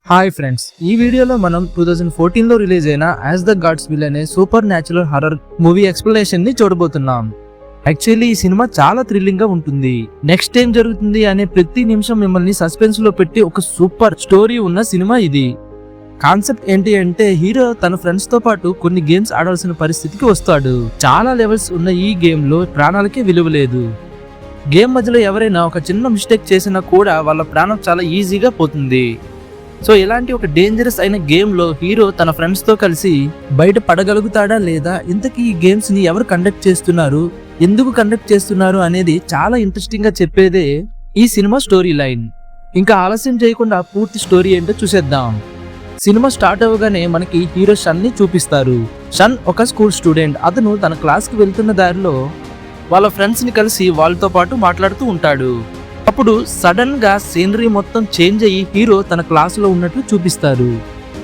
Hi friends, ఈ వీడియోలో మనం 2014లో రిలీజ్ అయిన యాజ్ ద గాడ్స్ విల్ అనే super natural horror movie explanation ని చూడబోతున్నాం. యాక్చువల్లీ ఈ సినిమా చాలా థ్రిల్లింగ్ గా ఉంటుంది. నెక్స్ట్ ఏం జరుగుతుంది అనే ప్రతి నిమిషం మిమ్మల్ని సస్పెన్స్ లో పెట్టి ఒక సూపర్ స్టోరీ ఉన్న సినిమా ఇది. కాన్సెప్ట్ ఏంటి అంటే, హీరో తన ఫ్రెండ్స్ తో పాటు కొన్ని గేమ్స్ ఆడాల్సిన పరిస్థితికి వస్తాడు. చాలా లెవెల్స్ ఉన్న ఈ గేమ్ లో ప్రాణాలకే విలువ లేదు. గేమ్ మధ్యలో ఎవరైనా ఒక చిన్న మిస్టేక్ చేసినా కూడా వాళ్ళ ప్రాణం చాలా ఈజీగా పోతుంది. సో ఇలాంటి ఒక డేంజరస్ అయిన గేమ్ లో హీరో తన ఫ్రెండ్స్ తో కలిసి బయట పడగలుగుతాడా లేదా, ఇంతకీ ఈ గేమ్స్ ని ఎవరు కండక్ట్ చేస్తున్నారు, ఎందుకు కండక్ట్ చేస్తున్నారు అనేది చాలా ఇంట్రెస్టింగ్ గా చెప్పేదే ఈ సినిమా స్టోరీ లైన్. ఇంకా ఆలస్యం చేయకుండా పూర్తి స్టోరీ ఏంటో చూసేద్దాం. సినిమా స్టార్ట్ అవ్వగానే మనకి హీరో షన్ ని చూపిస్తారు. షన్ ఒక స్కూల్ స్టూడెంట్. అతను తన క్లాస్ కి వెళ్తున్న దారిలో వాళ్ళ ఫ్రెండ్స్ ని కలిసి వాళ్ళతో పాటు మాట్లాడుతూ ఉంటాడు. అప్పుడు సడన్ గా సీనరీ మొత్తం చేంజ్ అయ్యి హీరో తన క్లాసులో ఉన్నట్లు చూపిస్తారు.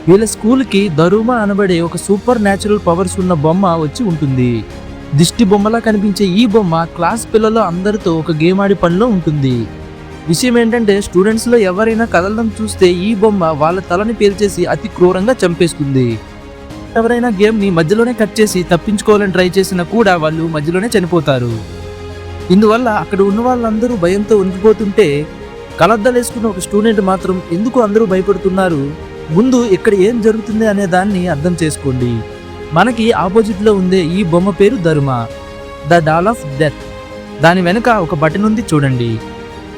వీళ్ళ స్కూల్ కి దరుమా అనబడే ఒక సూపర్ న్యాచురల్ పవర్స్ ఉన్న బొమ్మ వచ్చి ఉంటుంది. దిష్టి బొమ్మలా కనిపించే ఈ బొమ్మ క్లాస్ పిల్లలు అందరితో ఒక గేమ్ ఆడి పనిలో ఉంటుంది. విషయం ఏంటంటే, స్టూడెంట్స్ లో ఎవరైనా కదలడం చూస్తే ఈ బొమ్మ వాళ్ళ తలని పేల్చేసి అతి క్రూరంగా చంపేస్తుంది. ఎవరైనా గేమ్ ని మధ్యలోనే కట్ చేసి తప్పించుకోవాలని ట్రై చేసినా కూడా వాళ్ళు మధ్యలోనే చనిపోతారు. ఇందువల్ల అక్కడ ఉన్న వాళ్ళందరూ భయంతో ఉనికిపోతుంటే, కలద్దలేసుకున్న ఒక స్టూడెంట్ మాత్రం ఎందుకు అందరూ భయపడుతున్నారు, ముందు ఇక్కడ ఏం జరుగుతుంది అనే దాన్ని అర్థం చేసుకోండి. మనకి ఆపోజిట్ లో ఉండే ఈ బొమ్మ పేరు దరుమా, ద డాల్ ఆఫ్ డెత్. దాని వెనుక ఒక బటన్ ఉంది చూడండి.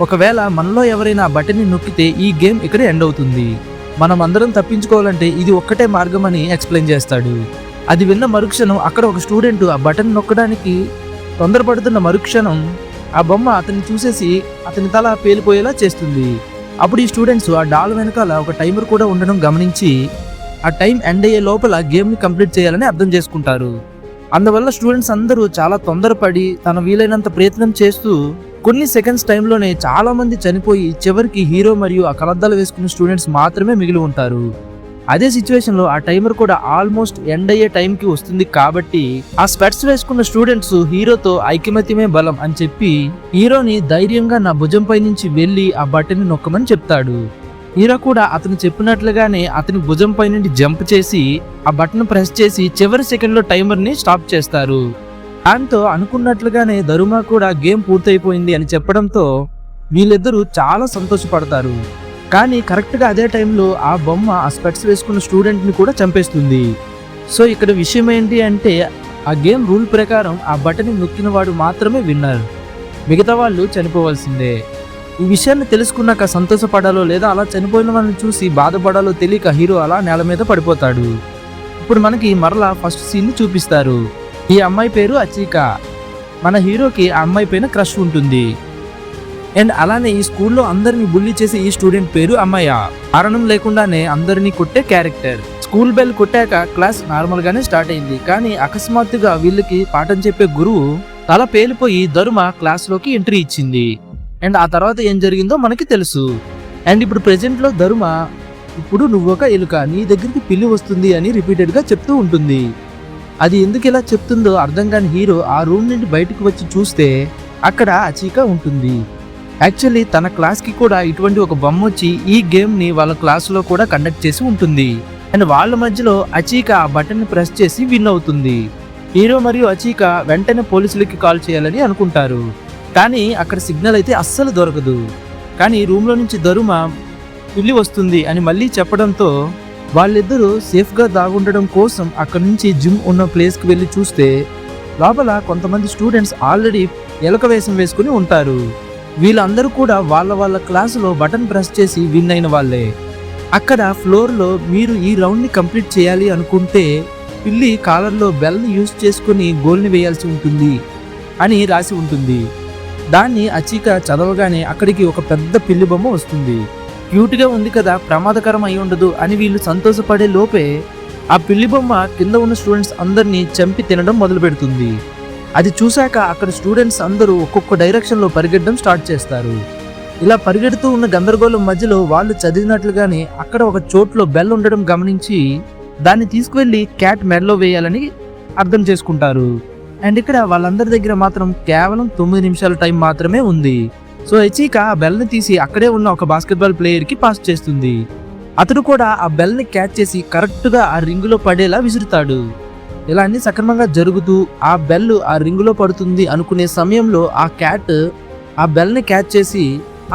ఒకవేళ మనలో ఎవరైనా ఆ బటన్ ని నొక్కితే ఈ గేమ్ ఇక్కడ ఎండ్ అవుతుంది. మనం అందరం తప్పించుకోవాలంటే ఇది ఒక్కటే మార్గం అని ఎక్స్ప్లెయిన్ చేస్తాడు. అది విన్న మరుక్షణం అక్కడ ఒక స్టూడెంట్ ఆ బటన్ నొక్కడానికి తొందరపడుతున్న మరుక్షణం ఆ బొమ్మ అతన్ని చూసేసి అతని తల పేలిపోయేలా చేస్తుంది. అప్పుడు ఈ స్టూడెంట్స్ ఆ డాల్ వెనకాల ఒక టైమర్ కూడా ఉండడం గమనించి ఆ టైం ఎండ్ అయ్యే లోపల గేమ్ ని కంప్లీట్ చేయాలని అర్థం చేసుకుంటారు. అందువల్ల స్టూడెంట్స్ అందరూ చాలా తొందరపడి తన వీలైనంత ప్రయత్నం చేస్తూ కొన్ని సెకండ్స్ టైంలోనే చాలా మంది చనిపోయి చివరికి హీరో మరియు ఆ కలద్దాలు వేసుకున్న స్టూడెంట్స్ మాత్రమే మిగిలి ఉంటారు. అదే సిచ్యువేషన్ లో ఆ టైమర్ కూడా ఆల్మోస్ట్ ఎండ్ అయ్యే టైంకి వస్తుంది. కాబట్టి ఆ స్పెట్స్ వేసుకున్న స్టూడెంట్స్ హీరోతో ఐకమత్యమే బలం అని చెప్పి హీరోని ధైర్యంగా నా భుజంపై నుంచి వెళ్లి ఆ బటన్ ని నొక్కమని చెప్తాడు. హీరో కూడా అతను చెప్పినట్లుగానే అతని భుజంపై నుండి జంప్ చేసి ఆ బటన్ ప్రెస్ చేసి చివరి సెకండ్ లో టైమర్ ని స్టాప్ చేస్తారు. దాంతో అనుకున్నట్లుగానే దరుమా కూడా గేమ్ పూర్తయిపోయింది అని చెప్పడంతో వీళ్ళిద్దరూ చాలా సంతోషపడతారు. కానీ కరెక్ట్గా అదే టైంలో ఆ బొమ్మ ఆ స్పెట్స్ వేసుకున్న స్టూడెంట్ని కూడా చంపేస్తుంది. సో ఇక్కడ విషయం ఏంటి అంటే, ఆ గేమ్ రూల్ ప్రకారం ఆ బటన్ని నొక్కిన వాడు మాత్రమే విన్నర్, మిగతా వాళ్ళు చనిపోవాల్సిందే. ఈ విషయాన్ని తెలుసుకున్నాక సంతోషపడాలో లేదా అలా చనిపోయిన వాళ్ళని చూసి బాధపడాలో తెలియక హీరో అలా నేల మీద పడిపోతాడు. ఇప్పుడు మనకి మరలా ఫస్ట్ సీన్ని చూపిస్తారు. ఈ అమ్మాయి పేరు అచీకా. మన హీరోకి ఆ అమ్మాయి పైన క్రష్ ఉంటుంది. అండ్ అలానే ఈ స్కూల్లో అందరినీ బుల్లీ చేసే ఈ స్టూడెంట్ పేరు అమ్మాయ. కారణం లేకుండానే అందరినీ కొట్టే క్యారెక్టర్. స్కూల్ బెల్ కొట్టాక క్లాస్ నార్మల్ గానే స్టార్ట్ అయింది. కానీ అకస్మాత్తుగా వీళ్ళకి పాఠం చెప్పే గురువు తల పేలిపోయి దరుమా క్లాస్ లోకి ఎంట్రీ ఇచ్చింది. అండ్ ఆ తర్వాత ఏం జరిగిందో మనకి తెలుసు. అండ్ ఇప్పుడు ప్రెజెంట్ లో దరుమా, ఇప్పుడు నువ్వొక ఎలుక, నీ దగ్గరికి పిల్లి వస్తుంది అని రిపీటెడ్ గా చెప్తూ ఉంటుంది. అది ఎందుకు ఇలా చెప్తుందో అర్థం కాని హీరో ఆ రూమ్ నుండి బయటకు వచ్చి చూస్తే అక్కడ అచీకా ఉంటుంది. యాక్చువల్లీ తన క్లాస్ కి కూడా ఇటువంటి ఒక బొమ్మ వచ్చి ఈ గేమ్ ని వాళ్ళ క్లాస్ లో కూడా కండక్ట్ చేసి ఉంటుంది. అండ్ వాళ్ళ మధ్యలో అచీకా ఆ బటన్ ని ప్రెస్ చేసి విన్ అవుతుంది. హీరో మరియు అచీకా వెంటనే పోలీసులకి కాల్ చేయాలని అనుకుంటారు. కానీ అక్కడ సిగ్నల్ అయితే అస్సలు దొరకదు. కానీ రూమ్ లో నుంచి దరుమా పిల్లి వస్తుంది అని మళ్ళీ చెప్పడంతో వాళ్ళిద్దరూ సేఫ్ గా దాగుండడం కోసం అక్కడి నుంచి జిమ్ ఉన్న ప్లేస్ కి వెళ్ళి చూస్తే లోపల కొంతమంది స్టూడెంట్స్ ఆల్రెడీ ఎలక వేషం వేసుకుని ఉంటారు. వీళ్ళందరూ కూడా వాళ్ళ క్లాసులో బటన్ ప్రెస్ చేసి విన్ అయిన వాళ్ళే. అక్కడ ఫ్లోర్ లో మీరు ఈ రౌండ్ ని కంప్లీట్ చేయాలి అనుకుంటే పిల్లి కాలర్ లో బెల్ ని యూజ్ చేసుకుని గోల్ ని వేయాల్సి ఉంటుంది అని రాసి ఉంటుంది. దాన్ని అచీకా చదవగానే అక్కడికి ఒక పెద్ద పిల్లి బొమ్మ వస్తుంది. క్యూట్ గా ఉంది కదా, ప్రమాదకరం అయి ఉండదు అని వీళ్ళు సంతోషపడే లోపే ఆ పిల్లి బొమ్మ కింద ఉన్న స్టూడెంట్స్ అందరినీ చంపి తినడం మొదలు పెడుతుంది. అది చూశాక అక్కడ స్టూడెంట్స్ అందరూ ఒక్కొక్క డైరెక్షన్ లో పరిగెట్టడం స్టార్ట్ చేస్తారు. ఇలా పరిగెడుతూ ఉన్న గందరగోళం మధ్యలో వాళ్ళు చదివినట్లుగానే అక్కడ ఒక చోట్లో బెల్ ఉండడం గమనించి దాన్ని తీసుకువెళ్లి క్యాట్ మెడలో వేయాలని అర్థం చేసుకుంటారు. అండ్ ఇక్కడ వాళ్ళందరి దగ్గర మాత్రం కేవలం 9 నిమిషాల టైం మాత్రమే ఉంది. సో అచీకా ఆ బెల్ ని తీసి అక్కడే ఉన్న ఒక బాస్కెట్బాల్ ప్లేయర్ కి పాస్ చేస్తుంది. అతడు కూడా ఆ బెల్ ని క్యాచ్ చేసి కరెక్ట్ గా ఆ రింగులో పడేలా విసురుతాడు. ఇలా అన్ని సక్రమంగా జరుగుతూ ఆ బెల్ ఆ రింగులో పడుతుంది అనుకునే సమయంలో ఆ క్యాట్ ఆ బెల్ ని క్యాచ్ చేసి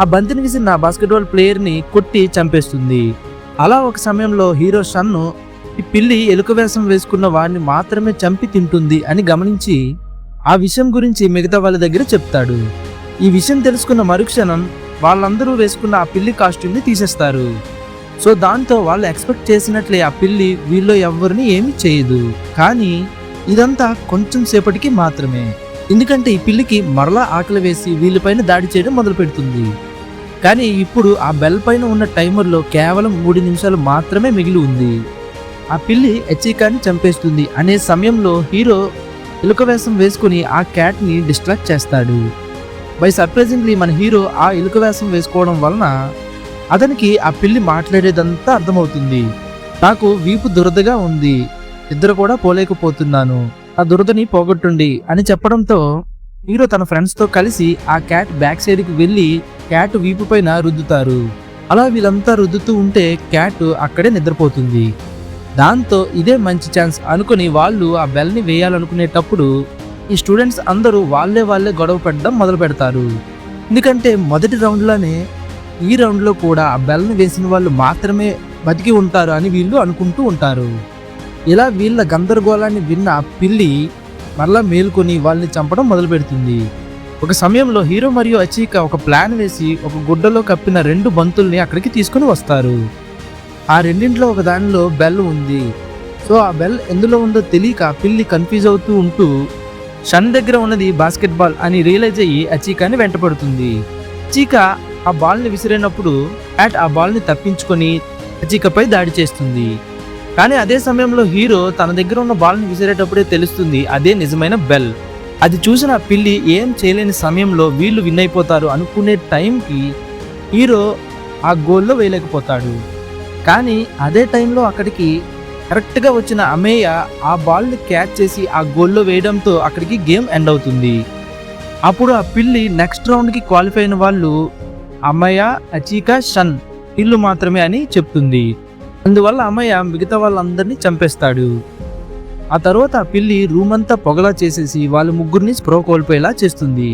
ఆ బంతిని విసిరిన బాస్కెట్బాల్ ప్లేయర్ ని కొట్టి చంపేస్తుంది. అలా ఒక సమయంలో హీరో షన్ను ఈ పిల్లి ఎలుక వేషం వేసుకున్న వాడిని మాత్రమే చంపి తింటుంది అని గమనించి ఆ విషయం గురించి మిగతా వాళ్ళ దగ్గర చెప్తాడు. ఈ విషయం తెలుసుకున్న మరుక్షణం వాళ్ళందరూ వేసుకున్న ఆ పిల్లి కాస్ట్యూమ్ని తీసేస్తారు. సో దాంతో వాళ్ళు ఎక్స్పెక్ట్ చేసినట్లే ఆ పిల్లి వీళ్ళు ఎవ్వరిని ఏమీ చేయదు. కానీ ఇదంతా కొంచెం సేపటికి మాత్రమే, ఎందుకంటే ఈ పిల్లికి మరలా ఆకలి వేసి వీళ్ళపైన దాడి చేయడం మొదలు పెడుతుంది. కానీ ఇప్పుడు ఆ బెల్ పైన ఉన్న టైమర్లో కేవలం 3 నిమిషాలు మాత్రమే మిగిలి ఉంది. ఆ పిల్లి ఎచికాని చంపేస్తుంది అనే సమయంలో హీరో ఎలుక వేషం వేసుకుని ఆ క్యాట్ని డిస్ట్రాక్ట్ చేస్తాడు. బై సర్ప్రైజింగ్లీ మన హీరో ఆ ఎలుక వేషం వేసుకోవడం వలన అతనికి ఆ పిల్లి మాట్లాడేదంతా అర్థమవుతుంది. నాకు వీపు దురదగా ఉంది, ఇద్దరు కూడా పోలేకపోతున్నాను, ఆ దురదని పోగొట్టుండి అని చెప్పడంతో హీరో తన ఫ్రెండ్స్తో కలిసి ఆ క్యాట్ బ్యాక్ సైడ్కి వెళ్ళి క్యాట్ వీపు పైన రుద్దుతారు. అలా వీళ్ళంతా రుద్దుతూ ఉంటే క్యాట్ అక్కడే నిద్రపోతుంది. దాంతో ఇదే మంచి ఛాన్స్ అనుకుని వాళ్ళు ఆ బెల్ని వేయాలనుకునేటప్పుడు ఈ స్టూడెంట్స్ అందరూ వాళ్ళే గొడవ పెట్టడం మొదలు పెడతారు. ఎందుకంటే మొదటి రౌండ్లోనే ఈ రౌండ్లో కూడా ఆ బెల్ని వేసిన వాళ్ళు మాత్రమే బతికి ఉంటారు అని వీళ్ళు అనుకుంటూ ఉంటారు. ఇలా వీళ్ళ గందరగోళాన్ని విన్న ఆ పిల్లి మరలా మేల్కొని వాళ్ళని చంపడం మొదలు పెడుతుంది. ఒక సమయంలో హీరో మరియు అచీక ఒక ప్లాన్ వేసి ఒక గుడ్డలో కప్పిన 2 బంతుల్ని అక్కడికి తీసుకుని వస్తారు. ఆ రెండింట్లో ఒక దానిలో బెల్ ఉంది. సో ఆ బెల్ ఎందులో ఉందో తెలియక పిల్లి కన్ఫ్యూజ్ అవుతూ ఉంటూ షన్ దగ్గర ఉన్నది బాస్కెట్బాల్ అని రియలైజ్ అయ్యి అచీకాని వెంటపడుతుంది. అచీక ఆ బాల్ని విసిరేనప్పుడు క్యాట్ ఆ బాల్ని తప్పించుకొని అచీకపై దాడి చేస్తుంది. కానీ అదే సమయంలో హీరో తన దగ్గర ఉన్న బాల్ని విసిరేటప్పుడే తెలుస్తుంది అదే నిజమైన బెల్. అది చూసిన పిల్లి ఏం చేయలేని సమయంలో వీళ్ళు విన్ అయిపోతారు అనుకునే టైంకి హీరో ఆ గోల్లో వేయలేకపోతాడు. కానీ అదే టైంలో అక్కడికి కరెక్ట్గా వచ్చిన అమేయ ఆ బాల్ని క్యాచ్ చేసి ఆ గోల్లో వేయడంతో అక్కడికి గేమ్ ఎండ్ అవుతుంది. అప్పుడు ఆ పిల్లి నెక్స్ట్ రౌండ్కి క్వాలిఫై అయిన వాళ్ళు అమయ, అచీక, షన్ వీళ్ళు మాత్రమే అని చెప్తుంది. అందువల్ల అమయ మిగతా వాళ్ళందరినీ చంపేస్తాడు. ఆ తర్వాత ఆ పిల్లి రూమ్ అంతా పొగలా చేసేసి వాళ్ళ ముగ్గురిని స్ప్రో కోల్పోయేలా చేస్తుంది.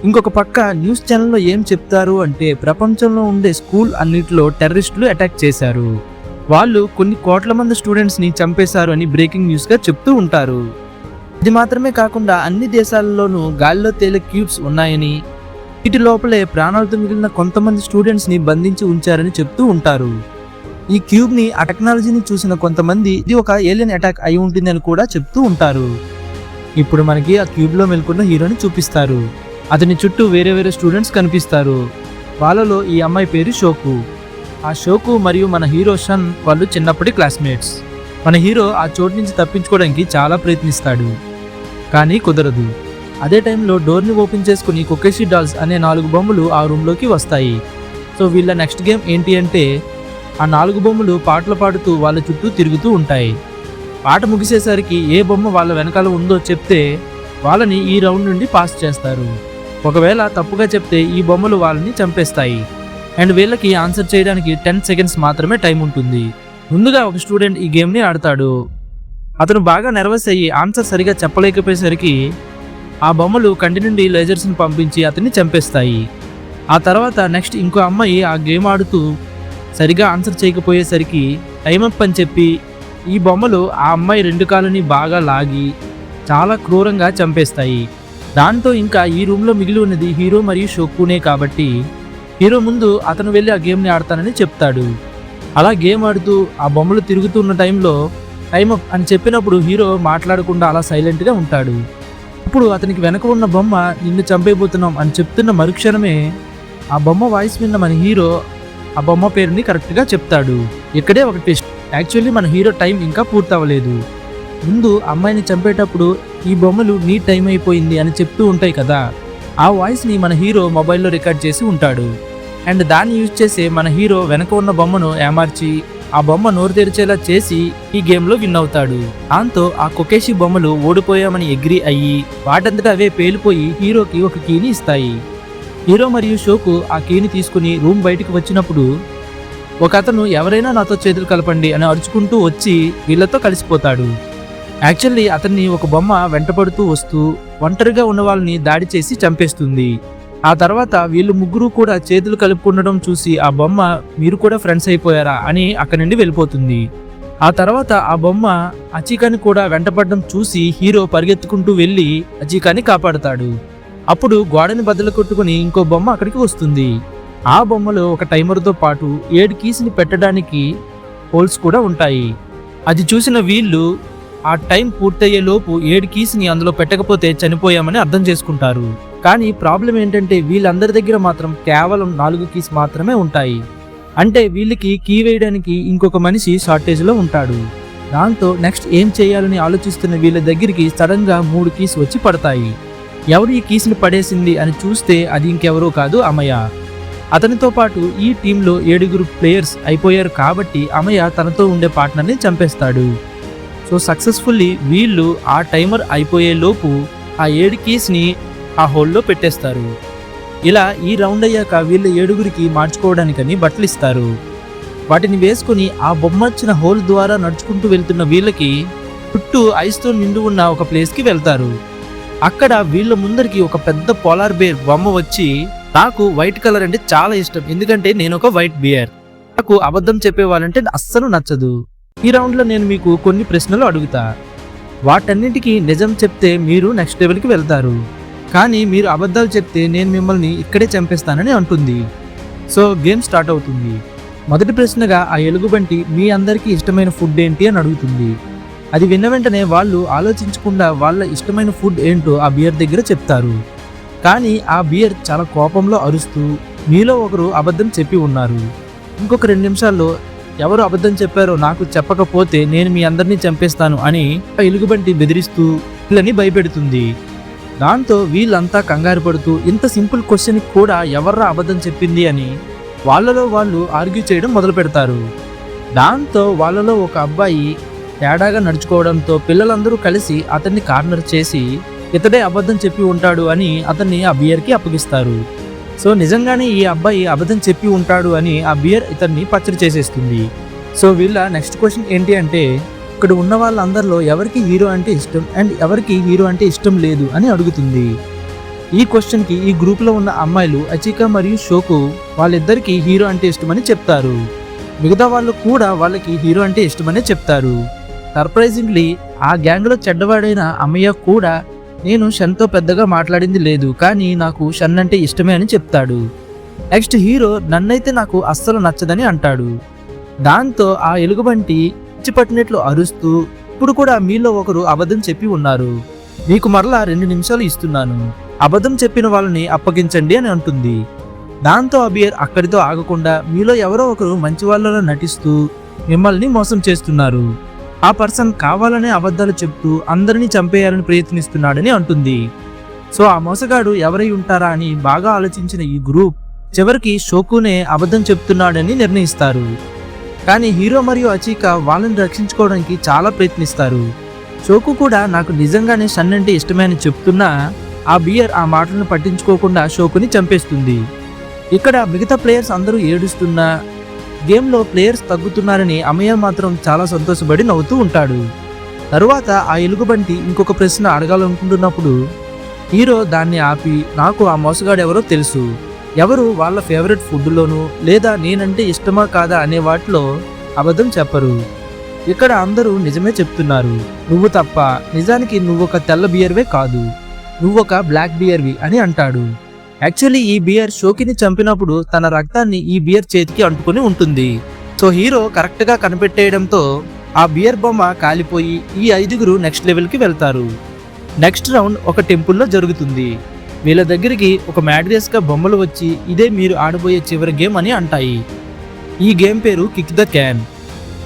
ఇంకొక పక్క న్యూస్ ఛానల్లో ఏం చెప్తారు అంటే ప్రపంచంలో ఉండే స్కూల్ అన్నిటిలో టెర్రరిస్టులు అటాక్ చేశారు, వాళ్ళు కొన్ని కోట్ల మంది స్టూడెంట్స్ని చంపేశారు అని బ్రేకింగ్ న్యూస్గా చెప్తూ ఉంటారు. ఇది మాత్రమే కాకుండా అన్ని దేశాలలోనూ గాలిలో తేలే క్యూబ్స్ ఉన్నాయని, వీటి లోపలే ప్రాణాలతో మిగిలిన కొంతమంది స్టూడెంట్స్ని బంధించి ఉంచారని చెప్తూ ఉంటారు. ఈ క్యూబ్ని ఆ టెక్నాలజీని చూసిన కొంతమంది ఇది ఒక ఏలియన్ అటాక్ అయి ఉంటుందని కూడా చెప్తూ ఉంటారు. ఇప్పుడు మనకి ఆ క్యూబ్లో మెలుకున్న హీరోని చూపిస్తారు. అతని చుట్టూ వేరే స్టూడెంట్స్ కనిపిస్తారు. వాళ్ళలో ఈ అమ్మాయి పేరు షోకు. ఆ షోకు మరియు మన హీరో షన్ వాళ్ళు చిన్నప్పటి క్లాస్మేట్స్. మన హీరో ఆ చోటు నుంచి తప్పించుకోవడానికి చాలా ప్రయత్నిస్తాడు, కానీ కుదరదు. అదే టైంలో డోర్ని ఓపెన్ చేసుకుని కొకేషి డాల్స్ అనే 4 బొమ్మలు ఆ రూమ్లోకి వస్తాయి. సో వీళ్ళ నెక్స్ట్ గేమ్ ఏంటి అంటే ఆ 4 బొమ్మలు పాటలు పాడుతూ వాళ్ళ చుట్టూ తిరుగుతూ ఉంటాయి. పాట ముగిసేసరికి ఏ బొమ్మ వాళ్ళ వెనకాల ఉందో చెప్తే వాళ్ళని ఈ రౌండ్ నుండి పాస్ చేస్తారు. ఒకవేళ తప్పుగా చెప్తే ఈ బొమ్మలు వాళ్ళని చంపేస్తాయి. అండ్ వీళ్ళకి ఆన్సర్ చేయడానికి 10 సెకండ్స్ మాత్రమే టైం ఉంటుంది. ముందుగా ఒక స్టూడెంట్ ఈ గేమ్ని ఆడతాడు. అతను బాగా నర్వస్ అయ్యి ఆన్సర్ సరిగా చెప్పలేకపోయేసరికి ఆ బొమ్మలు కంటి నుండి లేజర్స్ని పంపించి అతన్ని చంపేస్తాయి. ఆ తర్వాత నెక్స్ట్ ఇంకో అమ్మాయి ఆ గేమ్ ఆడుతూ సరిగా ఆన్సర్ చేయకపోయేసరికి టైమప్ అని చెప్పి ఈ బొమ్మలు ఆ అమ్మాయి 2 కాళ్ళని బాగా లాగి చాలా క్రూరంగా చంపేస్తాయి. దాంతో ఇంకా ఈ రూమ్లో మిగిలి ఉన్నది హీరో మరియు షోకునే కాబట్టి హీరో ముందు అతను వెళ్ళి ఆ గేమ్ని ఆడతానని చెప్తాడు. అలా గేమ్ ఆడుతూ ఆ బొమ్మలు తిరుగుతున్న టైంలో టైమప్ అని చెప్పినప్పుడు హీరో మాట్లాడకుండా అలా సైలెంట్గా ఉంటాడు. అప్పుడు అతనికి వెనక ఉన్న బొమ్మ నిన్ను చంపేయబోతున్నాం అని చెప్తున్న మరుక్షణమే ఆ బొమ్మ వాయిస్ విన్న మన హీరో ఆ బొమ్మ పేరుని కరెక్ట్గా చెప్తాడు. ఇక్కడే ఒక ట్విస్ట్. యాక్చువల్లీ మన హీరో టైం ఇంకా పూర్తవ్వలేదు. ముందు అమ్మాయిని చంపేటప్పుడు ఈ బొమ్మలు నీ టైం అయిపోయింది అని చెప్తూ ఉంటాయి కదా, ఆ వాయిస్ని మన హీరో మొబైల్లో రికార్డ్ చేసి ఉంటాడు. అండ్ దాన్ని యూజ్ చేసే మన హీరో వెనక ఉన్న బొమ్మను ఏమార్చి ఆ బొమ్మ నోరు తెరిచేలా చేసి ఈ గేమ్లో విన్ అవుతాడు. దాంతో ఆ కొకేషి బొమ్మలు ఓడిపోయామని అగ్రీ అయ్యి వాటంతటా అవే పేలిపోయి హీరోకి ఒక కీని ఇస్తాయి. హీరో మరియు షోకు ఆ కీని తీసుకుని రూమ్ బయటికి వచ్చినప్పుడు ఒక అతను ఎవరైనా నాతో చేతులు కలపండి అని అరుచుకుంటూ వచ్చి వీళ్ళతో కలిసిపోతాడు. యాక్చువల్లీ అతన్ని ఒక బొమ్మ వెంటపడుతూ వస్తూ ఒంటరిగా ఉన్న వాళ్ళని దాడి చేసి చంపేస్తుంది. ఆ తర్వాత వీళ్ళు ముగ్గురు కూడా చేతులు కలుపుకుండడం చూసి ఆ బొమ్మ మీరు కూడా ఫ్రెండ్స్ అయిపోయారా అని అక్కడి నుండి వెళ్ళిపోతుంది. ఆ తర్వాత ఆ బొమ్మ అచీకాని కూడా వెంటపడడం చూసి హీరో పరిగెత్తుకుంటూ వెళ్ళి అచీకాని కాపాడుతాడు. అప్పుడు గోడని బద్దలు కొట్టుకుని ఇంకో బొమ్మ అక్కడికి వస్తుంది. ఆ బొమ్మలో ఒక టైమర్తో పాటు 7 కీస్ని పెట్టడానికి హోల్స్ కూడా ఉంటాయి. అది చూసిన వీళ్ళు ఆ టైం పూర్తయ్యే లోపు 7 కీస్ని అందులో పెట్టకపోతే చనిపోయామని అర్థం చేసుకుంటారు. కానీ ప్రాబ్లం ఏంటంటే వీళ్ళందరి దగ్గర మాత్రం కేవలం 4 కీస్ మాత్రమే ఉంటాయి. అంటే వీళ్ళకి కీ వేయడానికి ఇంకొక మనిషి షార్టేజ్లో ఉంటాడు. దాంతో నెక్స్ట్ ఏం చేయాలని ఆలోచిస్తున్న వీళ్ళ దగ్గరికి సడన్ గా 3 కీస్ వచ్చి పడతాయి. ఎవరు ఈ కీస్ని పడేసింది అని చూస్తే అది ఇంకెవరో కాదు, అమయ. అతనితో పాటు ఈ టీంలో 7 ప్లేయర్స్ అయిపోయారు కాబట్టి అమయ తనతో ఉండే పార్ట్నర్ని చంపేస్తాడు. సో సక్సెస్ఫుల్లీ వీళ్ళు ఆ టైమర్ అయిపోయే లోపు ఆ 7 కీస్ని ఆ హోల్లో పెట్టేస్తారు. ఇలా ఈ రౌండ్ అయ్యాక వీళ్ళు 7 మార్చుకోవడానికని బట్టలు ఇస్తారు. వాటిని వేసుకుని ఆ బొమ్మ వచ్చిన హోల్ ద్వారా నడుచుకుంటూ వెళ్తున్న వీళ్ళకి చుట్టూ ఐస్తో నిండి ఉన్న ఒక ప్లేస్కి వెళ్తారు. అక్కడ వీళ్ళ ముందరికి ఒక పెద్ద పోలార్ బేర్ బొమ్మ వచ్చి, నాకు వైట్ కలర్ అంటే చాలా ఇష్టం, ఎందుకంటే నేను ఒక వైట్ బియర్, నాకు అబద్ధం చెప్పే వాళ్ళంటే అస్సలు నచ్చదు. ఈ రౌండ్లో నేను మీకు కొన్ని ప్రశ్నలు అడుగుతా. వాటన్నిటికీ నిజం చెప్తే మీరు నెక్స్ట్ లెవెల్కి వెళ్తారు. కానీ మీరు అబద్ధాలు చెప్తే నేను మిమ్మల్ని ఇక్కడే చంపేస్తానని అంటుంది. సో గేమ్ స్టార్ట్ అవుతుంది. మొదటి ప్రశ్నగా ఆ ఎలుగుబంటి మీ అందరికీ ఇష్టమైన ఫుడ్ ఏంటి అని అడుగుతుంది. అది విన్న వెంటనే వాళ్ళు ఆలోచించకుండా వాళ్ళ ఇష్టమైన ఫుడ్ ఏంటో ఆ బియర్ దగ్గర చెప్తారు. కానీ ఆ బియర్ చాలా కోపంలో అరుస్తూ, మీలో ఒకరు అబద్ధం చెప్పి ఉన్నారు, ఇంకొక 2 నిమిషాల్లో ఎవరు అబద్ధం చెప్పారో నాకు చెప్పకపోతే నేను మీ అందరినీ చంపేస్తాను అని ఆ ఎలుగుబంటి బెదిరిస్తూ వీళ్ళని భయపెడుతుంది. దాంతో వీళ్ళంతా కంగారు పడుతూ ఇంత సింపుల్ క్వశ్చన్కి కూడా ఎవర్రా అబద్ధం చెప్పింది అని వాళ్ళలో వాళ్ళు ఆర్గ్యూ చేయడం మొదలు పెడతారు. దాంతో వాళ్ళలో ఒక అబ్బాయి తేడాగా నడుచుకోవడంతో పిల్లలందరూ కలిసి అతన్ని కార్నర్ చేసి ఇతడే అబద్ధం చెప్పి ఉంటాడు అని అతన్ని ఆ బియర్కి అప్పగిస్తారు. సో నిజంగానే ఈ అబ్బాయి అబద్ధం చెప్పి ఉంటాడు అని ఆ బియర్ ఇతన్ని పచ్చడి చేసేస్తుంది. సో వీళ్ళ నెక్స్ట్ క్వశ్చన్ ఏంటి అంటే, ఇక్కడ ఉన్న వాళ్ళందరిలో ఎవరికి హీరో అంటే ఇష్టం అండ్ ఎవరికి హీరో అంటే ఇష్టం లేదు అని అడుగుతుంది. ఈ క్వశ్చన్కి ఈ గ్రూప్లో ఉన్న అమ్మాయిలు అచికా మరియు షోకు వాళ్ళిద్దరికీ హీరో అంటే ఇష్టమని చెప్తారు. మిగతా వాళ్ళు కూడా వాళ్ళకి హీరో అంటే ఇష్టమనే చెప్తారు. సర్ప్రైజింగ్లీ ఆ గ్యాంగ్లో చెడ్డవాడైన అమ్మయ్య కూడా నేను షన్తో పెద్దగా మాట్లాడింది లేదు, కానీ నాకు షన్ అంటే ఇష్టమే అని చెప్తాడు. నెక్స్ట్ హీరో నన్నైతే నాకు అస్సలు నచ్చదని అంటాడు. దాంతో ఆ ఎలుగుబంటి పిచ్చిపట్టినట్లు అరుస్తూ, ఇప్పుడు కూడా మీలో ఒకరు అబద్ధం చెప్పి ఉన్నారు, మీకు మరలా 2 నిమిషాలు ఇస్తున్నాను, అబద్ధం చెప్పిన వాళ్ళని అప్పగించండి అని అంటుంది. దాంతో ఆ బియర్ అక్కడితో ఆగకుండా, మీలో ఎవరో ఒకరు మంచి వాళ్ళలో నటిస్తూ మిమ్మల్ని మోసం చేస్తున్నారు, ఆ పర్సన్ కావాలనే అబద్ధాలు చెప్తూ అందరినీ చంపేయాలని ప్రయత్నిస్తున్నాడని అంటుంది. సో ఆ మోసగాడు ఎవరై ఉంటారా అని బాగా ఆలోచించిన ఈ గ్రూప్ చివరికి షోకునే అబద్ధం చెప్తున్నాడని నిర్ణయిస్తారు. కానీ హీరో మరియు అచికా వాళ్ళని రక్షించుకోవడానికి చాలా ప్రయత్నిస్తారు. షోకు కూడా నాకు నిజంగానే షన్ అంటే ఇష్టమే అని చెప్తున్నా ఆ బియర్ ఆ మాటలను పట్టించుకోకుండా షోకుని చంపేస్తుంది. ఇక్కడ మిగతా ప్లేయర్స్ అందరూ ఏడుస్తున్నా గేమ్లో ప్లేయర్స్ తగ్గుతున్నారని అమయ్య మాత్రం చాలా సంతోషపడి నవ్వుతూ ఉంటాడు. తరువాత ఆ ఎలుగుబంటి ఇంకొక ప్రశ్న అడగాలనుకుంటున్నప్పుడు హీరో దాన్ని ఆపి, నాకు ఆ మోసగాడు ఎవరో తెలుసు, ఎవరు వాళ్ళ ఫేవరెట్ ఫుడ్లోనూ లేదా నేనంటే ఇష్టమా కాదా అనే వాటిలో అబద్ధం చెప్పరు, ఇక్కడ అందరూ నిజమే చెప్తున్నారు, నువ్వు తప్ప, నిజానికి నువ్వొక తెల్ల బియర్వే కాదు, నువ్వొక బ్లాక్ బియర్వి అని అంటాడు. యాక్చువల్లీ ఈ బియర్ షోకిని చంపినప్పుడు తన రక్తాన్ని ఈ బియర్ చేతికి అంటుకొని ఉంటుంది. సో హీరో కరెక్ట్గా కనిపెట్టేయడంతో ఆ బియర్ బొమ్మ కాలిపోయి ఈ 5 నెక్స్ట్ లెవెల్కి వెళ్తారు. నెక్స్ట్ రౌండ్ ఒక టెంపుల్లో జరుగుతుంది. వీళ్ళ దగ్గరికి ఒక మ్యాడ్రియస్గా బొమ్మలు వచ్చి ఇదే మీరు ఆడబోయే చివరి గేమ్ అని అంటాయి. ఈ గేమ్ పేరు కిక్ ద క్యాన్.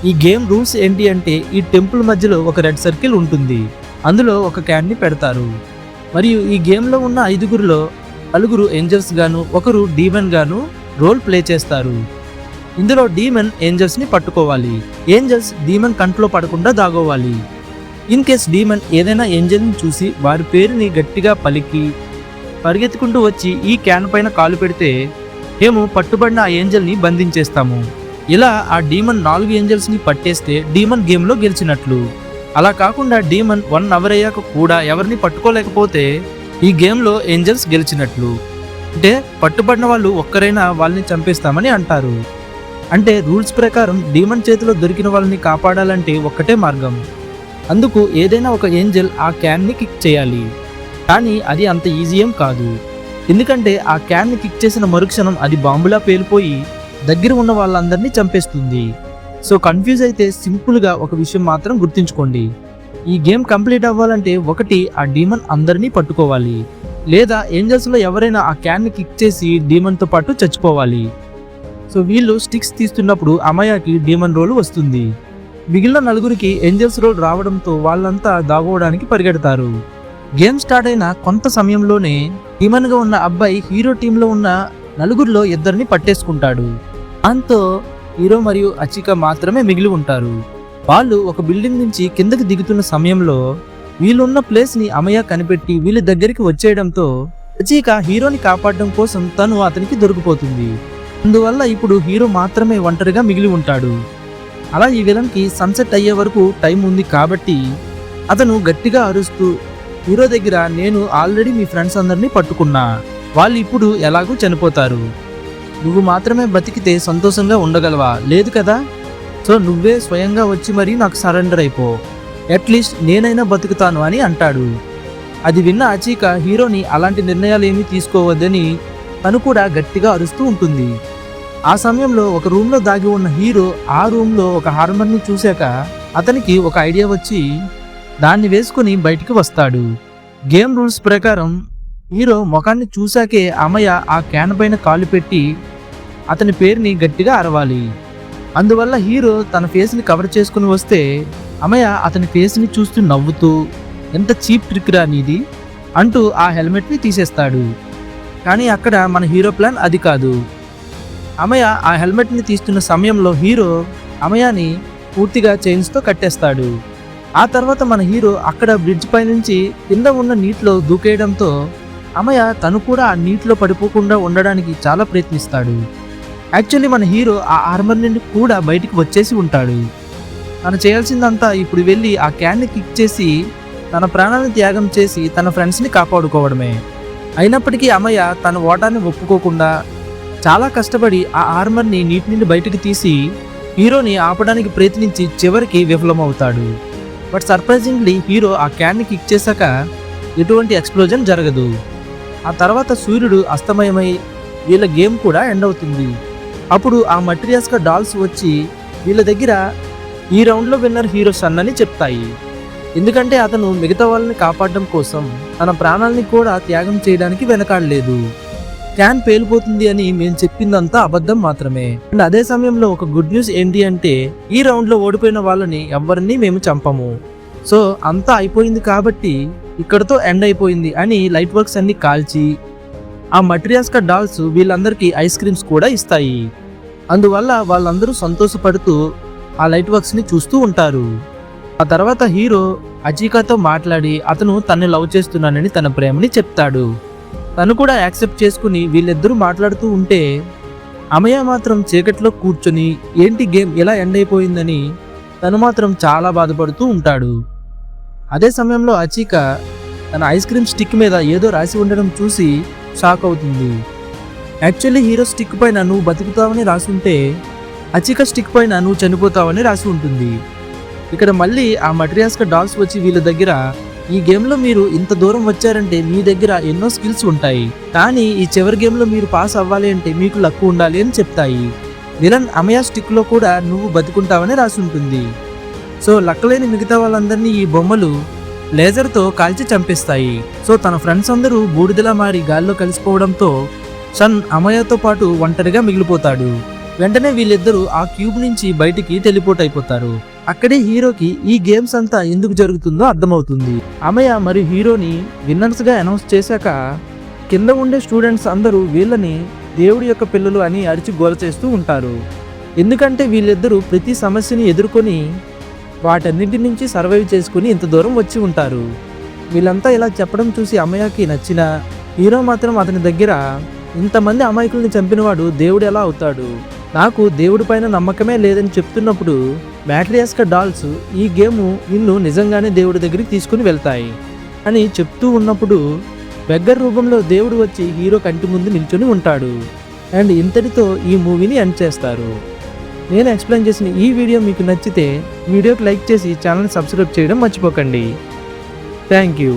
ఈ గేమ్ రూల్స్ ఏంటి అంటే, ఈ టెంపుల్ మధ్యలో ఒక రెడ్ సర్కిల్ ఉంటుంది, అందులో ఒక క్యాన్ని పెడతారు. మరియు ఈ గేమ్లో ఉన్న 5లో 4 ఏంజల్స్ గాను 1 డీమన్ గాను రోల్ ప్లే చేస్తారు. ఇందులో డీమన్ ఏంజల్స్ ని పట్టుకోవాలి, ఏంజల్స్ డీమన్ కంట్లో పడకుండా దాగోవాలి. ఇన్ కేస్ డీమన్ ఏదైనా ఏంజల్ ని చూసి వారి పేరుని గట్టిగా పలికి పరిగెత్తుకుంటూ వచ్చి ఈ క్యాన్ పైన కాలు పెడితే మేము పట్టుబడిన ఆ ఏంజల్ ని బంధించేస్తాము. ఇలా ఆ డీమన్ 4 ఏంజల్స్ ని పట్టేస్తే డీమన్ గేమ్ లో గెలిచినట్లు. అలా కాకుండా డీమన్ 1 అవర్ అయ్యాక కూడా ఎవరిని పట్టుకోలేకపోతే ఈ గేమ్ లో ఏంజల్స్ గెలిచినట్లు. అంటే పట్టుబడిన వాళ్ళు ఒక్కరైనా వాళ్ళని చంపేస్తామని అంటారు. అంటే రూల్స్ ప్రకారం డీమన్ చేతిలో దొరికిన వాళ్ళని కాపాడాలంటే ఒక్కటే మార్గం. అందుకు ఏదైనా ఒక ఏంజల్ ఆ క్యాన్ని కిక్ చేయాలి. కానీ అది అంత ఈజీ ఏం కాదు. ఎందుకంటే ఆ క్యాన్ని కిక్ చేసిన మరుక్షణం అది బాంబులా పేలిపోయి దగ్గర ఉన్న వాళ్ళందరినీ చంపేస్తుంది. సో కన్ఫ్యూజ్ అయితే సింపుల్గా ఒక విషయం మాత్రం గుర్తుంచుకోండి. ఈ గేమ్ కంప్లీట్ అవ్వాలంటే ఒకటి ఆ డీమన్ అందరినీ పట్టుకోవాలి, లేదా ఏంజల్స్లో ఎవరైనా ఆ క్యాన్ని కిక్ చేసి డీమన్తో పాటు చచ్చిపోవాలి. సో వీళ్ళు స్టిక్స్ తీస్తున్నప్పుడు అమయాకి డీమన్ రోల్ వస్తుంది. మిగిలిన నలుగురికి ఏంజల్స్ రోల్ రావడంతో వాళ్ళంతా దాగోవడానికి పరిగెడతారు. గేమ్ స్టార్ట్ అయిన కొంత సమయంలోనే డీమన్గా ఉన్న అబ్బాయి హీరో టీంలో ఉన్న నలుగురిలో 2 పట్టేసుకుంటాడు. దాంతో హీరో మరియు అచిక మాత్రమే మిగిలి ఉంటారు. వాళ్ళు ఒక బిల్డింగ్ నుంచి కిందకి దిగుతున్న సమయంలో వీళ్ళున్న ప్లేస్ని అమయ కనిపెట్టి వీళ్ళ దగ్గరికి వచ్చేయడంతో అచిక హీరోని కాపాడడం కోసం తను అతనికి దొరికిపోతుంది. అందువల్ల ఇప్పుడు హీరో మాత్రమే ఒంటరిగా మిగిలి ఉంటాడు. అలా ఈ విలన్కి సన్సెట్ అయ్యే వరకు టైం ఉంది కాబట్టి అతను గట్టిగా అరుస్తూ హీరో దగ్గర, నేను ఆల్రెడీ మీ ఫ్రెండ్స్ అందరినీ పట్టుకున్నా, వాళ్ళు ఇప్పుడు ఎలాగూ చనిపోతారు, నువ్వు మాత్రమే బతికితే సంతోషంగా ఉండగలవా? లేదు కదా, సో నువ్వే స్వయంగా వచ్చి మరీ నాకు సరెండర్ అయిపో, అట్లీస్ట్ నేనైనా బతుకుతాను అని అంటాడు. అది విన్న అచిక హీరోని అలాంటి నిర్ణయాలు ఏమీ తీసుకోవద్దని తను కూడా గట్టిగా అరుస్తూ ఉంటుంది. ఆ సమయంలో ఒక రూమ్లో దాగి ఉన్న హీరో ఆ రూమ్లో ఒక హార్మర్ని చూశాక అతనికి ఒక ఐడియా వచ్చి దాన్ని వేసుకుని బయటికి వస్తాడు. గేమ్ రూల్స్ ప్రకారం హీరో ముఖాన్ని చూశాకే అమయ ఆ క్యాన్ పైన కాలు పెట్టి అతని పేరుని గట్టిగా అరవాలి. అందువల్ల హీరో తన ఫేస్ని కవర్ చేసుకుని వస్తే అమయ అతని ఫేస్ని చూస్తూ నవ్వుతూ, ఎంత చీప్ ట్రిక్ రా నీది అంటూ ఆ హెల్మెట్ని తీసేస్తాడు. కానీ అక్కడ మన హీరో ప్లాన్ అది కాదు. అమయ ఆ హెల్మెట్ని తీస్తున్న సమయంలో హీరో అమయాని పూర్తిగా చైన్స్తో కట్టేస్తాడు. ఆ తర్వాత మన హీరో అక్కడ బ్రిడ్జ్ పై నుంచి కింద ఉన్న నీటిలో దూకేయడంతో అమయ తను కూడా ఆ నీటిలో పడిపోకుండా ఉండడానికి చాలా ప్రయత్నిస్తాడు. యాక్చువల్లీ మన హీరో ఆ ఆర్మర్ నుండి కూడా బయటికి వచ్చేసి ఉంటాడు. తను చేయాల్సిందంతా ఇప్పుడు వెళ్ళి ఆ క్యాన్ని కిక్ చేసి తన ప్రాణాలను త్యాగం చేసి తన ఫ్రెండ్స్ని కాపాడుకోవడమే. అయినప్పటికీ అమయ తన ఓటాన్ని ఒప్పుకోకుండా చాలా కష్టపడి ఆ ఆర్మర్ని నీటి నుండి బయటకు తీసి హీరోని ఆపడానికి ప్రయత్నించి చివరికి విఫలమవుతాడు. బట్ సర్ప్రైజింగ్లీ హీరో ఆ క్యాన్ని కిక్ చేశాక ఎటువంటి ఎక్స్ప్లోజన్ జరగదు. ఆ తర్వాత సూర్యుడు అస్తమయమై వీళ్ళ గేమ్ కూడా ఎండ్ అవుతుంది. అప్పుడు ఆ మటీరియల్స్గా డాల్స్ వచ్చి వీళ్ళ దగ్గర ఈ రౌండ్లో విన్నర్ హీరో సన్ అని చెప్తాయి. ఎందుకంటే అతను మిగతా వాళ్ళని కాపాడడం కోసం తన ప్రాణాలని కూడా త్యాగం చేయడానికి వెనకాడలేదు. క్యాన్ పేలిపోతుంది అని మేము చెప్పిందంతా అబద్ధం మాత్రమే. అండ్ అదే సమయంలో ఒక గుడ్ న్యూస్ ఏంటి అంటే ఈ రౌండ్లో ఓడిపోయిన వాళ్ళని ఎవరిని మేము చంపము. సో అంతా అయిపోయింది కాబట్టి ఇక్కడతో ఎండ్ అయిపోయింది అని లైట్ వర్క్స్ అన్ని కాల్చి ఆ మటీరియల్స్గా డాల్స్ వీళ్ళందరికీ ఐస్ క్రీమ్స్ కూడా ఇస్తాయి. అందువల్ల వాళ్ళందరూ సంతోషపడుతూ ఆ లైట్ వర్క్స్ని చూస్తూ ఉంటారు. ఆ తర్వాత హీరో అచికతో మాట్లాడి అతను తనని లవ్ చేస్తున్నానని తన ప్రేమని చెప్తాడు. తను కూడా యాక్సెప్ట్ చేసుకుని వీళ్ళిద్దరూ మాట్లాడుతూ ఉంటే అమయ మాత్రం చీకట్లో కూర్చొని ఏంటి గేమ్ ఎలా ఎండ్ అయిపోయిందని తను మాత్రం చాలా బాధపడుతూ ఉంటాడు. అదే సమయంలో అచిక తన ఐస్ క్రీమ్ స్టిక్ మీద ఏదో రాసి ఉండడం చూసి షాక్ అవుతుంది. యాక్చువల్లీ హీరో స్టిక్ పైన నువ్వు బతుకుతావని రాసి ఉంటే అచిక స్టిక్ పైన నువ్వు చనిపోతావని రాసి ఉంటుంది. ఇక్కడ మళ్ళీ ఆ మటీరియల్స్గా డాల్స్ వచ్చి వీళ్ళ దగ్గర, ఈ గేమ్లో మీరు ఇంత దూరం వచ్చారంటే మీ దగ్గర ఎన్నో స్కిల్స్ ఉంటాయి, కానీ ఈ చివరి గేమ్లో మీరు పాస్ అవ్వాలి అంటే మీకు లక్ ఉండాలి అని చెప్తాయి. విలన్ అమయ స్టిక్లో కూడా నువ్వు బతుకుంటావని రాసి ఉంటుంది. సో లక్ లేని మిగతా వాళ్ళందరినీ ఈ బొమ్మలు లేజర్తో కాల్చి చంపేస్తాయి. సో తన ఫ్రెండ్స్ అందరూ బూడిదలా మారి గాల్లో కలిసిపోవడంతో సన్ అమయతో పాటు ఒంటరిగా మిగిలిపోతాడు. వెంటనే వీళ్ళిద్దరూ ఆ క్యూబ్ నుంచి బయటికి టెలిపోర్ట్ అయిపోతారు. అక్కడే హీరోకి ఈ గేమ్స్ అంతా ఎందుకు జరుగుతుందో అర్థమవుతుంది. అమయ మరియు హీరోని విన్నర్స్గా అనౌన్స్ చేశాక కింద ఉండే స్టూడెంట్స్ అందరూ వీళ్ళని దేవుడి యొక్క పిల్లలు అని అరిచి గోల చేస్తూ ఉంటారు. ఎందుకంటే వీళ్ళిద్దరూ ప్రతి సమస్యని ఎదుర్కొని వాటన్నింటి నుంచి సర్వైవ్ చేసుకుని ఇంత దూరం వచ్చి ఉంటారు. వీళ్ళంతా ఇలా చెప్పడం చూసి అమయకి నచ్చిన హీరో మాత్రం అతని దగ్గర, ఇంతమంది అమాయకుల్ని చంపినవాడు దేవుడు ఎలా అవుతాడు, నాకు దేవుడి పైన నమ్మకమే లేదని చెప్తున్నప్పుడు మ్యాట్రియాస్కా డాల్స్ ఈ గేమ్ నిన్ను నిజంగానే దేవుడి దగ్గరికి తీసుకుని వెళ్తాయి అని చెప్తూ ఉన్నప్పుడు బెగ్గర్ రూపంలో దేవుడు వచ్చి హీరో కంటి ముందు నిల్చొని ఉంటాడు. అండ్ ఇంతటితో ఈ మూవీని ఎండ్ చేస్తారు. నేను ఎక్స్ప్లెయిన్ చేసిన ఈ వీడియో మీకు నచ్చితే వీడియోకి లైక్ చేసి ఛానల్ని సబ్స్క్రైబ్ చేయడం మర్చిపోకండి. Thank you.